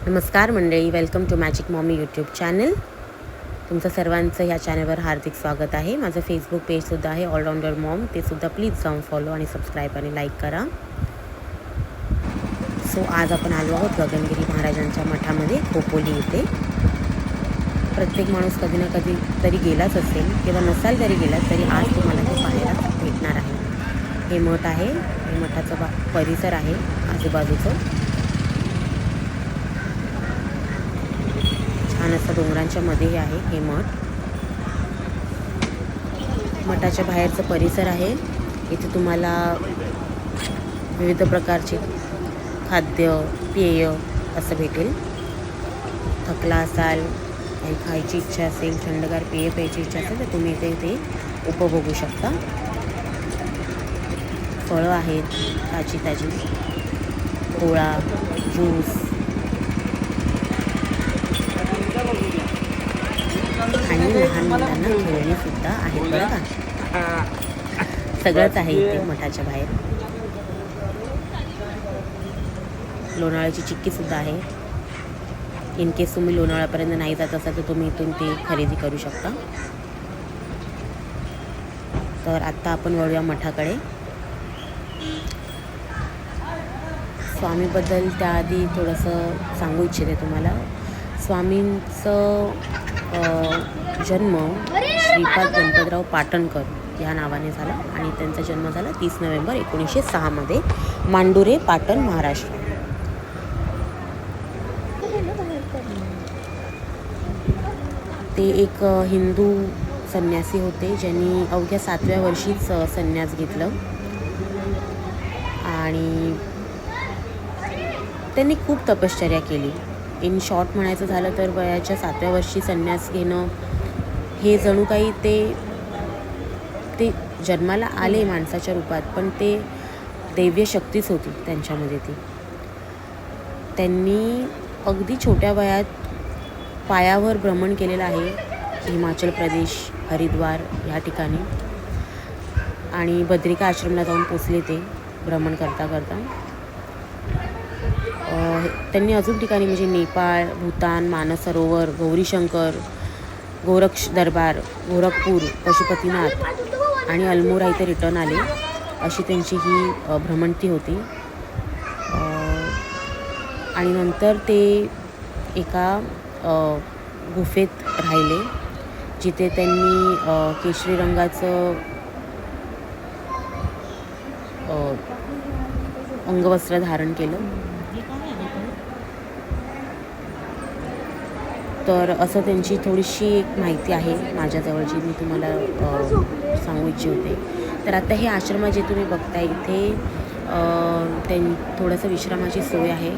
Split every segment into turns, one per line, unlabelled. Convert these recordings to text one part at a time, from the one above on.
नमस्कार मंडळी, welcome to magic mommy YouTube channel. तुमचं सर्वांचं ह्या चॅनलवर हार्दिक स्वागत आहे. माझं फेसबुक पेजसुद्धा आहे ऑलराऊंडर मॉम, ते सुद्धा प्लीज जाऊन फॉलो आणि सबस्क्राईब आणि लाईक करा. सो आज आपण आलो आहोत गगनगिरी महाराजांच्या मठामध्ये खोपोली येथे. प्रत्येक माणूस कधी ना कधी तरी गेलाच असेल किंवा नसाल तरी गेला तरी आज तुम्हाला ते पाहायला भेटणार आहे. हे मठ आहे, हे मठाचं परिसर आहे आजूबाजूचं. छान असं डोंगरांच्या मध्ये आहे हे मठ. मठाच्या बाहेरचं परिसर आहे. इथे तुम्हाला विविध प्रकारचे खाद्य पेय असं भेटेल. थकला असाल, काही खायची इच्छा असेल, थंडगार पेय प्यायची इच्छा असेल तर तुम्ही इथे ते उपभोगू शकता. फळं आहेत ताजी ताजी, पोळा, ज्यूस आणि लहान मुलांना खेळणीसुद्धा आहेत बरं का. सगळंच आहे इथे मठाच्या बाहेर. लोणावळ्याची चिक्कीसुद्धा आहे. इन केस तुम्ही लोणावळ्यापर्यंत नाही जात असाल तर तुम्ही इथून ते खरेदी करू शकता. तर आत्ता आपण वळूया मठाकडे. स्वामीबद्दल त्याआधी थोडंसं सांगू इच्छिते तुम्हाला. स्वामींचं जन्म श्रीपाद गणपतराव पाटणकर या नावाने झाला आणि त्यांचा जन्म झाला 30 नोव्हेंबर 1906 मांडुरे, पाटण, महाराष्ट्र. ते एक हिंदू संन्यासी होते ज्यांनी अवघ्या 7व्या वर्षीच संन्यास घेतलं आणि त्यांनी खूप तपश्चर्या केली. इन शॉर्ट म्हणायचं झालं तर वयाच्या 7व्या वर्षी संन्यास घेणं हे जणू काही ते जन्माला आले माणसाच्या रूपात, पण ते दैव्य शक्तीच होती त्यांच्यामध्ये. त्यांनी अगदी छोट्या वयात पायावर भ्रमण केलेलं आहे हिमाचल प्रदेश, हरिद्वार ह्या ठिकाणी आणि बद्रिका आश्रमला जाऊन पोचले ते भ्रमण करता करता. त्यांनी अजून ठिकाणी म्हणजे नेपाळ, भूतान, मानस सरोवर, गौरीशंकर, गोरक्ष दरबार, गोरखपूर, पशुपतीनाथ आणि अल्मोरा इथे रिटर्न आले. अशी त्यांची ही भ्रमंती होती. आणि नंतर ते एका गुफेत राहिले जिथे त्यांनी केशरी रंगाचं अंगवस्त्र धारण केलं. तर असं त्यांची थोडीशी एक माहिती आहे माझ्याजवळ जी मी तुम्हाला सांगू इच्छिते. तर आता हे आश्रम जे तुम्ही बघताय इथे थोडंसं विश्रामाची सोय आहे.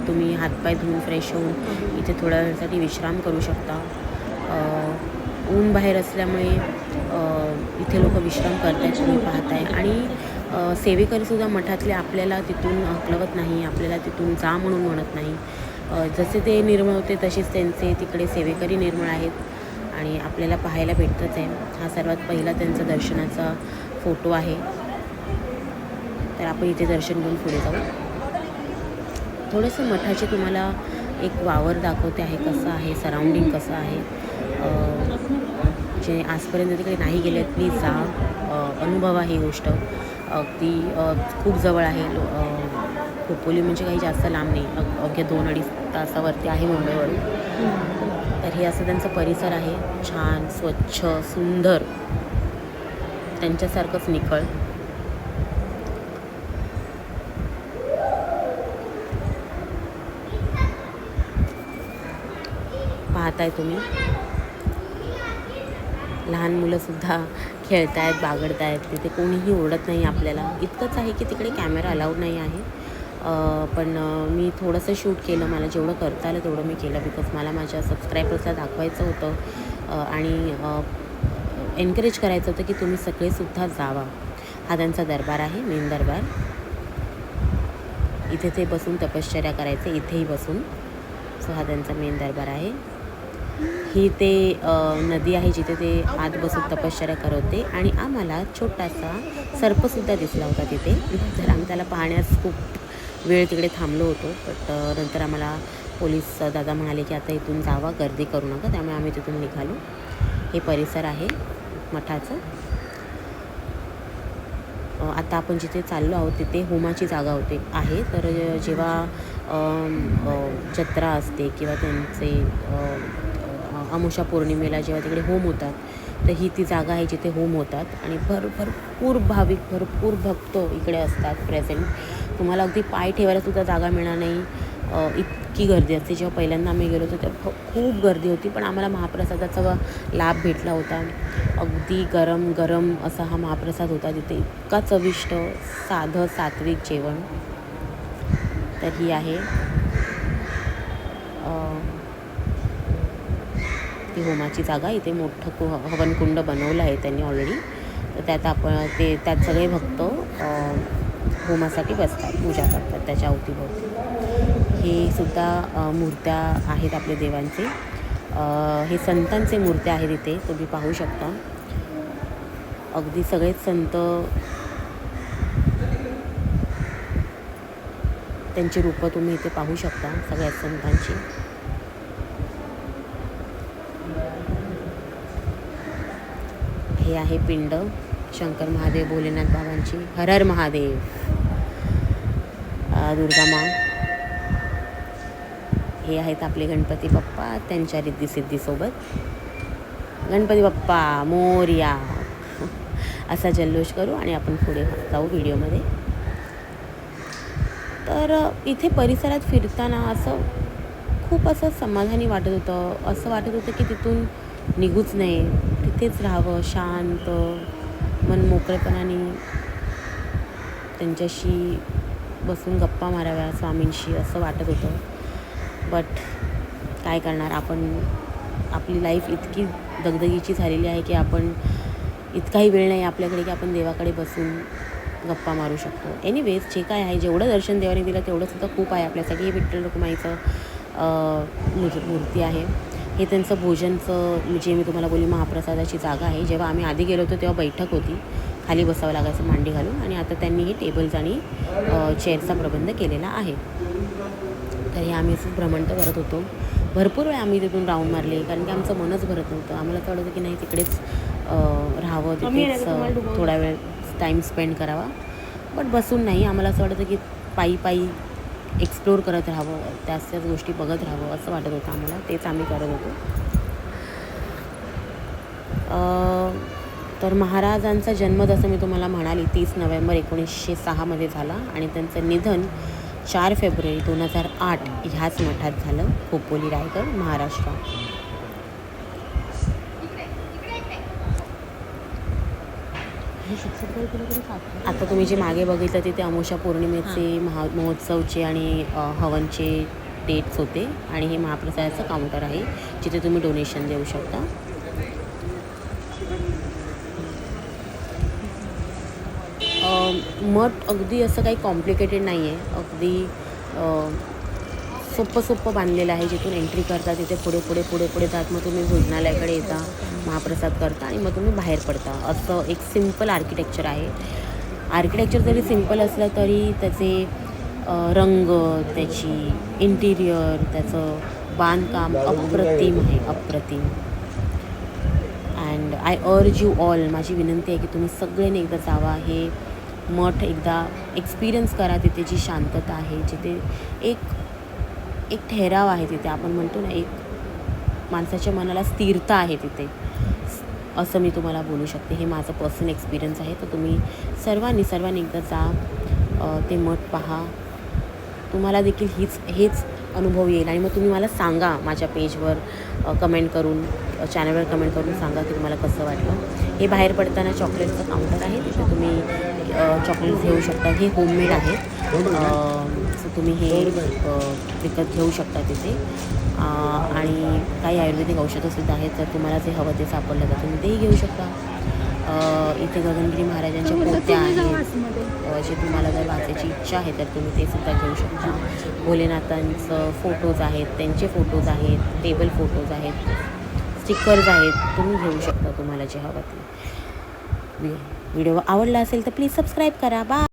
तुम्ही हातपाय धुवून फ्रेश होऊन इथे थोड्या वेळासाठी विश्राम करू शकता. ऊन बाहेर असल्यामुळे इथे लोक विश्राम करत आहेत, तुम्ही पाहताय. आणि सेवेकरीसुद्धा मठातले आपल्याला तिथून हकलवत नाही, आपल्याला तिथून जा म्हणून म्हणत नाही. जसे ते निर्मळ होते तसेच त्यांचे तिकडे सेवेकरी निर्मळ आहेत आणि आपल्याला पाहायला भेटतच आहे. हा सर्वात पहिला त्यांचा दर्शनाचा फोटो आहे. तर आपण इथे दर्शन घेऊन पुढे जाऊ. थोडंसं मठाचे तुम्हाला एक वावर दाखवते आहे, कसं आहे सराउंडिंग, कसं आहे. जे आजपर्यंत तिकडे नाही गेले प्लीज जा, अनुभवा ही गोष्ट. अगदी खूप जवळ आहे. खोपोली म्हणजे काही जास्त लांब नाही, अवघ्या 2-2.5 तासावरती आहे मुंबईवरून. तर हे असं त्यांचं परिसर आहे, छान स्वच्छ सुंदर, त्यांच्यासारखंच निखळ. पाहताय तुम्ही लहान मुलंसुद्धा खेळत आहेत, बागडत आहेत. तिथे कोणीही ओरडत नाही आपल्याला. इतकंच आहे की तिकडे कॅमेरा अलाउड नाही आहे. पण मी थोडंसं शूट केलं, मला जेवढं करता आलं तेवढं मी केलं, बिकॉज मला माझ्या सबस्क्रायबर्सला दाखवायचं होतं आणि एनकरेज करायचं होतं की तुम्ही सगळेसुद्धा जावा. हा त्यांचा दरबार आहे, मेन दरबार. इथे ते बसून तपश्चर्या करायचे, इथेही बसून. सो हा त्यांचा मेन दरबार आहे. ही ते नदी आहे जिथे ते आत बसून तपश्चर्या करत होते आणि आम्हाला छोटासा सर्पसुद्धा दिसला होता तिथे. तर आम्ही त्याला पाहण्यास खूप वेळ तिकडे थांबलो होतो. बट नंतर आम्हाला पोलीस दादा म्हणाले की आता इथून जावा, गर्दी करू नका, त्यामुळे आम्ही तिथून निघालो. हे परिसर आहे मठाचं. आता आपण जिथे चाललो आहोत तिथे होमाची जागा आहे. तर जेव्हा जत्रा असते किंवा त्यांचे अमावस्या पौर्णिमेला जेव्हा तिकडे होम होतात, तर ही ती जागा आहे जिथे होम होतात आणि भरपूर भाविक, भरपूर भक्त इकडे असतात प्रेझेंट. तुम्हाला अगदी पाय ठेवायला सुद्धा जागा मिळणार नाही, इतकी गर्दी असते. जेव्हा पहिल्यांदा आम्ही गेलो होतो तेव्हा खूप गर्दी होती, पण आम्हाला महाप्रसादाचा लाभ भेटला होता. अगदी गरम गरम असा हा महाप्रसाद होता तिथे, इतका चविष्ट, साधं सात्विक जेवण. तर ही आहे ती होमाची जागा. इथे मोठं हवनकुंड बनवलं आहे त्यांनी ऑलरेडी. तर त्यात सगळे भक्त होमासाठी बसतात, पूजा करतात त्याच्या अवतीभोवती. हे सुद्धा मूर्त्या आहेत आपल्या देवांचे. हे संतांचे मूर्त्या आहेत इथे, तुम्ही पाहू शकता. अगदी सगळेच संत, त्यांची रूपं तुम्ही इथे पाहू शकता, सगळ्याच संतांची. हे आहे पिंड शंकर महादेव, भोलेनाथ बाबांची. हर हर महादेव. दुर्गा माँ. हे आहेत आपले गणपती बाप्पा त्यांच्या रिद्धिसिद्धीसोबत. गणपती बाप्पा मोरया असा जल्लोष करू आणि आपण पुढे जाऊ व्हिडिओमध्ये. तर इथे परिसरात फिरताना खूप असं समाधानी वाटत होतं. असं वाटत होतं की तिथून निघूच नये, तिथेच राहावं, शांत मन मोकळेपणाने त्यांच्याशी बसून गप्पा माराव्या स्वामींशी, असं वाटत होतं. बट काय करणार, आपली लाईफ इतकी दगदगीची झालेली आहे की आपण इतकाही वेळ नाही आपल्याकडे की आपण देवाकडे बसून गप्पा मारू शकतो. एनिवेज, जे काय आहे, जेवढं दर्शन देवाने दिलं तेवढंसुद्धा खूप आहे आपल्यासाठी. हे विठ्ठल रखुमाईचं मूर्ती आहे. हे त्यांचं भोजनचं, जे मी तुम्हाला बोलली, महाप्रसादाची जागा आहे. जेव्हा आम्ही आधी गेलो होतो तेव्हा बैठक होती, खाली बसावं लागायचं मांडी घालून, आणि आता त्यांनी हे टेबल्स आणि चेअरचा प्रबंध केलेला आहे. तर हे आम्ही असंच भ्रमंत करत होतो. भरपूर वेळ आम्ही तिथून राऊंड मारले, कारण की आमचं मनच भरत नव्हतं. आम्हाला असं वाटतं की नाही, तिकडेच राहावं, तिकडेच थोडा वेळ टाईम स्पेंड करावा. बट बसून नाही, आम्हाला असं वाटतं की पायी एक्सप्लोर करत राहावं, त्याच गोष्टी बघत राहावं असं वाटत होतं आम्हाला. तेच आम्ही करत होतो. तर महाराजांचा जन्म, जसं मी तुम्हाला म्हणाली, 30 नोव्हेंबर 1906 झाला आणि त्यांचं निधन 4 फेब्रुवारी 2008 ह्याच मठात झालं, खोपोली, रायगड, महाराष्ट्र. आता तुम्ही जे मागे बघितलं तिथे अमावस्या पौर्णिमेचे महोत्सवचे आणि हवनचे डेट्स होते, आणि हे महाप्रसादाचं काउंटर आहे जिथे तुम्ही डोनेशन देऊ शकता. मठ अगदी असं काही कॉम्प्लिकेटेड नाही आहे, अगदी सोपं बांधलेलं आहे. जिथून एंट्री करता तिथे पुढे जात मग तुम्ही भोजनालयाकडे येता, महाप्रसाद करता आणि मग तुम्ही बाहेर पडता. असं एक सिम्पल आर्किटेक्चर आहे. आर्किटेक्चर जरी सिम्पल असलं तरी त्याचे रंग, त्याची इंटिरियर, त्याचं बांधकाम अप्रतिम आहे, अप्रतिम. And I urge you all, माझी विनंती आहे की तुम्ही सगळ्यांनी एकदा जावा, हे मठ एकदा एक्सपिरियन्स करा. तिथे जी शांतता आहे, जिथे एक ठहराव आहे, तिथे आपण म्हणतो ना, एक माणसाच्या मनाला स्थिरता आहे तिथे, असं मी तुम्हाला बोलू शकते. हे माझं पर्सनल एक्सपिरियन्स आहे. तर तुम्ही सर्वांनी एकदा जा, ते मठ पहा, तुम्हाला देखील हेच अनुभव येईल. आणि मग तुम्ही मला सांगा माझ्या पेजवर कमेंट करून, चॅनलवर कमेंट करून सांगा की तुम्हाला कसं वाटलं. हे बाहेर पडताना चॉकलेटचं काउंटर आहे, तिथे तुम्ही चॉकलेट्स घेऊ शकता. हे होममेड आहेत, सो तुम्ही हे विकत घेऊ शकता तिथे. आणि काही आयुर्वेदिक औषधंसुद्धा आहेत, जर तुम्हाला जे हवं ते सापडलं तर तुम्ही तेही घेऊ शकता. इथे गगनगिरी महाराजांच्या मूर्त्या आहेत, जे तुम्हाला जर वाचायची इच्छा आहे तर तुम्ही ते सुद्धा घेऊ शकता. भोलेनाथांचं फोटोज आहेत, त्यांचे फोटोज आहेत, टेबल फोटोज आहेत, स्टिकर्स आहेत, तुम्ही घेऊ शकता तुम्हाला जे हवं ते. व्हिडिओ आवडला असेल तर प्लीज सबस्क्राईब करा. बाय.